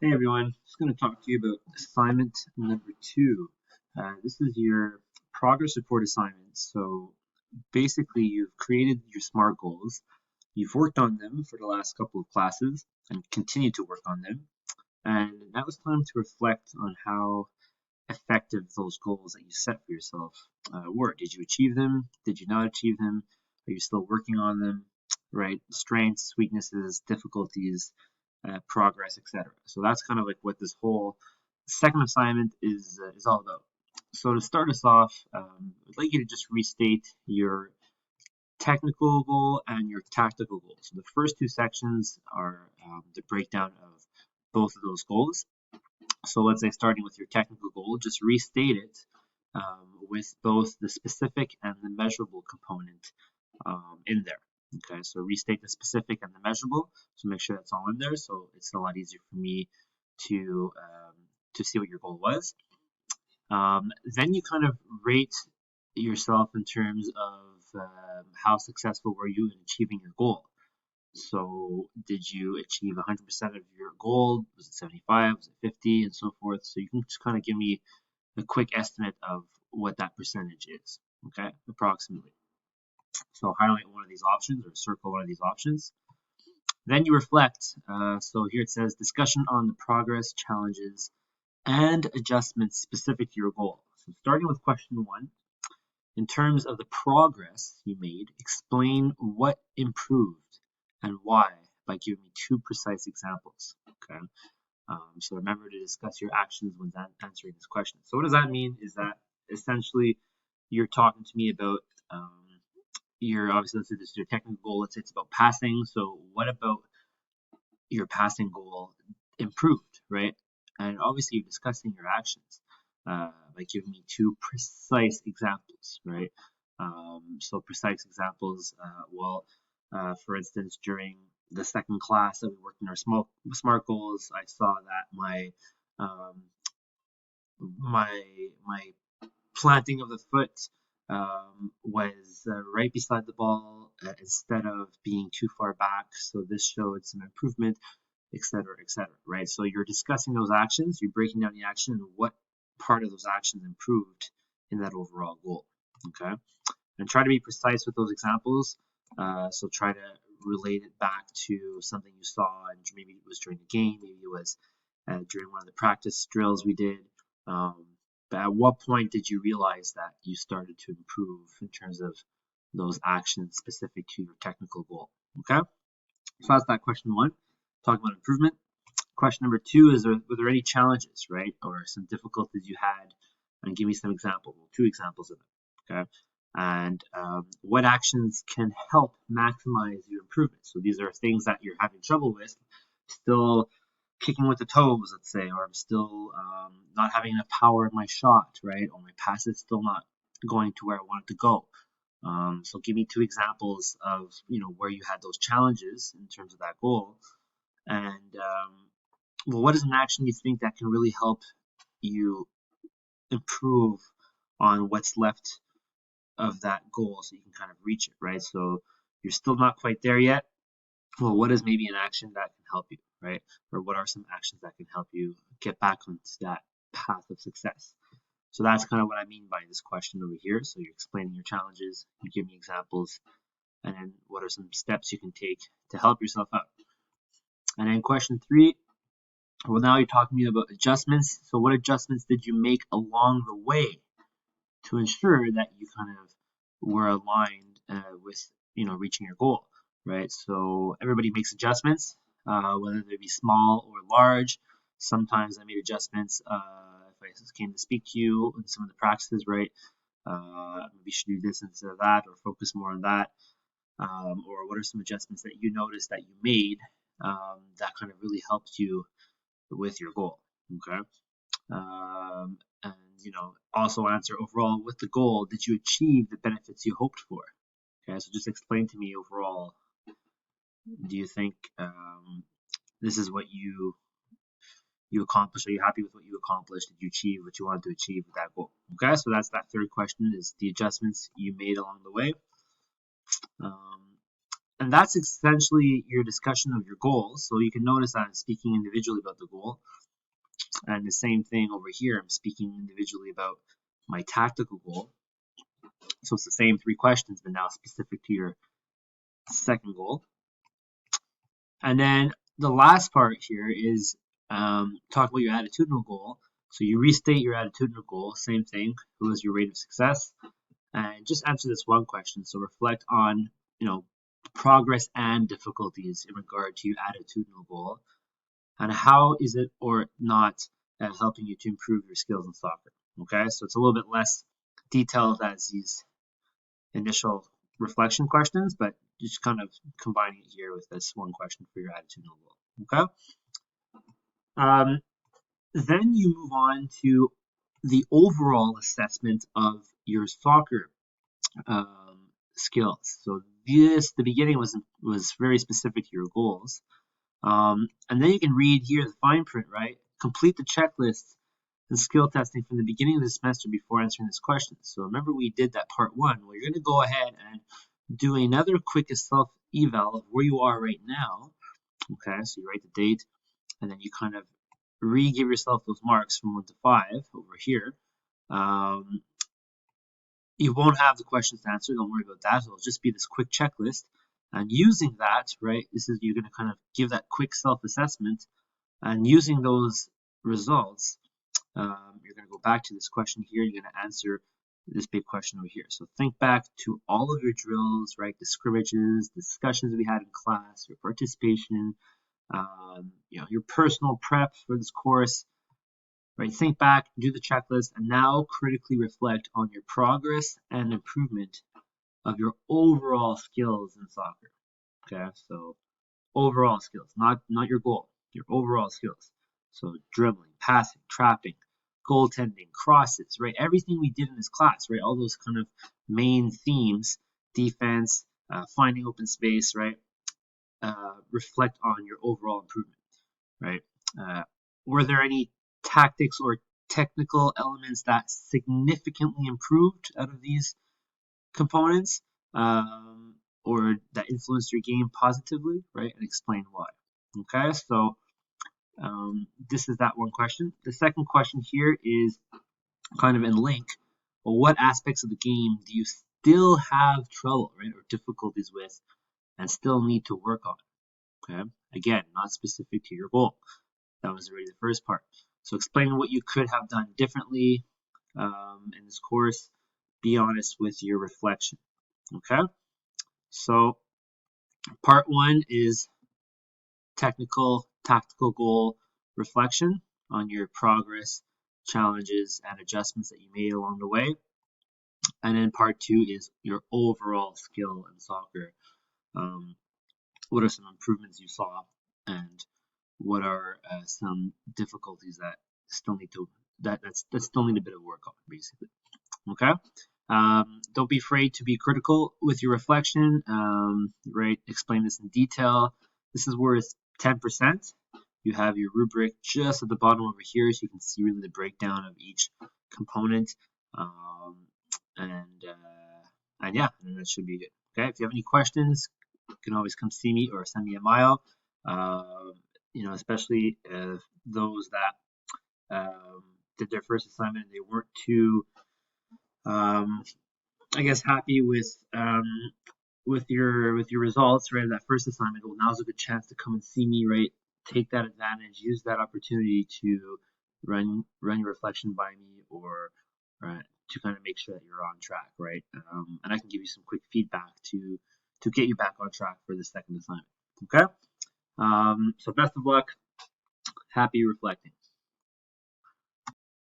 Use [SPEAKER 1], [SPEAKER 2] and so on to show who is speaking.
[SPEAKER 1] Hey everyone, just going to talk to you about assignment number 2. This is your progress report assignment. So basically you've created your SMART goals, you've worked on them for the last couple of classes and continue to work on them. And now it's time to reflect on how effective those goals that you set for yourself were. Did you achieve them? Did you not achieve them? Are you still working on them? Right? Strengths, weaknesses, difficulties, progress, etc. So that's kind of like what this whole second assignment is all about. So to start us off, I'd like you to just restate your technical goal and your tactical goal. So the first two sections are the breakdown of both of those goals. So let's say starting with your technical goal, just restate it with both the specific and the measurable component in there. Okay, so restate the specific and the measurable. So make sure that's all in there. So it's a lot easier for me to see what your goal was. Then you kind of rate yourself in terms of how successful were you in achieving your goal. So did you achieve 100% of your goal? Was it 75? Was it 50? And so forth. So you can just kind of give me a quick estimate of what that percentage is, okay, approximately. So highlight one of these options or circle one of these options. Then you reflect. So here it says discussion on the progress, challenges, and adjustments specific to your goal. So starting with question 1, in terms of the progress you made, explain what improved and why by giving me 2 precise examples. Okay. So remember to discuss your actions when answering this question. So what does that mean? Is that essentially you're talking to me about obviously, let's say this is your technical goal. Let's say it's about passing. So what about your passing goal improved, right? And obviously you're discussing your actions by giving me 2 precise examples, right? So precise examples, for instance, during the second class that we worked in our SMART goals, I saw that my planting of the foot was right beside the ball instead of being too far back. So this showed some improvement, etc., etc. Right? So you're discussing those actions, you're breaking down the action and what part of those actions improved in that overall goal. Okay, and try to be precise with those examples. So try to relate it back to something you saw, and maybe it was during the game, maybe it was during one of the practice drills we did. But at what point did you realize that you started to improve in terms of those actions specific to your technical goal? Okay, so that's that question 1, talking about improvement. Question number 2 is, were there any challenges, right, or some difficulties you had? And give me some examples, 2 examples of them. Okay, and what actions can help maximize your improvement? So these are things that you're having trouble with, still kicking with the toes, let's say, or I'm still not having enough power in my shot, right? Or my pass is still not going to where I want it to go. So give me 2 examples of where you had those challenges in terms of that goal, and what is an action you think that can really help you improve on what's left of that goal so you can kind of reach it, right? So you're still not quite there yet. Well, what is maybe an action that can help you, right? Or what are some actions that can help you get back onto that path of success? So that's kind of what I mean by this question over here. So you're explaining your challenges, you give me examples, and then what are some steps you can take to help yourself out? And then question 3, well, now you're talking to me about adjustments. So what adjustments did you make along the way to ensure that you kind of were aligned with reaching your goal, right? So everybody makes adjustments, whether they be small or large. Sometimes I made adjustments if I came to speak to you in some of the practices, right? Maybe you should do this instead of that, or focus more on that. Or what are some adjustments that you noticed that you made that kind of really helped you with your goal? Okay. And also answer overall with the goal, did you achieve the benefits you hoped for? Okay, so just explain to me overall, do you think this is what you accomplished? Are you happy with what you accomplished? Did you achieve what you wanted to achieve with that goal? Okay, so that's that third question, is the adjustments you made along the way. And that's essentially your discussion of your goals. So you can notice that I'm speaking individually about the goal. And the same thing over here, I'm speaking individually about my tactical goal. So it's the same 3 questions, but now specific to your second goal. And then the last part here is talk about your attitudinal goal. So you restate your attitudinal goal, same thing, what was your rate of success? And just answer this one question. So reflect on, progress and difficulties in regard to your attitudinal goal. And how is it or not helping you to improve your skills in soccer? Okay, so it's a little bit less detailed as these initial reflection questions, but just kind of combining it here with this one question for your attitudinal goal. Okay. Then you move on to the overall assessment of your soccer skills. So the beginning was very specific to your goals. And then you can read here the fine print, right? Complete the checklist and skill testing from the beginning of the semester before answering this question. So remember we did that part 1. Well, you're going to go ahead and do another quick self-eval of where you are right now. Okay, so you write the date, and then you kind of re-give yourself those marks from 1 to 5 over here. You won't have the questions to answer, don't worry about that. It'll just be this quick checklist. And using that, right, you're going to kind of give that quick self-assessment, and using those results, you're going to go back to this question here. You're going to answer this big question over here. So think back to all of your drills, right? The scrimmages, discussions we had in class, your participation, your personal prep for this course, right? Think back, do the checklist, and now critically reflect on your progress and improvement of your overall skills in soccer. Okay, so overall skills, not your goal, your overall skills. So dribbling, passing, trapping, goaltending, crosses, right? Everything we did in this class, right? All those kind of main themes, defense, finding open space, right? Reflect on your overall improvement, right? Were there any tactics or technical elements that significantly improved out of these components, or that influenced your game positively, right? And explain why. Okay, so this is that one question. The second question here is kind of in link. Well, what aspects of the game do you still have trouble, right, or difficulties with, and still need to work on? Okay, again, not specific to your goal. That was already the first part. So explain what you could have done differently in this course. Be honest with your reflection. Okay, so part 1 is tactical goal reflection on your progress, challenges, and adjustments that you made along the way. And then part 2 is your overall skill in soccer. What are some improvements you saw, and what are some difficulties that still need a bit of work on, basically. Okay. Don't be afraid to be critical with your reflection. Right. Explain this in detail. This is worth 10%. You have your rubric just at the bottom over here, so you can see really the breakdown of each component. And yeah, and that should be good. Okay. If you have any questions, you can always come see me or send me a mail. Especially those that did their first assignment and they weren't too, happy with your results, right? That first assignment. Well, now's a good chance to come and see me, right? Take that advantage, use that opportunity to run your reflection by me, or to kind of make sure that you're on track, right? And I can give you some quick feedback to get you back on track for the second assignment. Okay. So best of luck. Happy reflecting.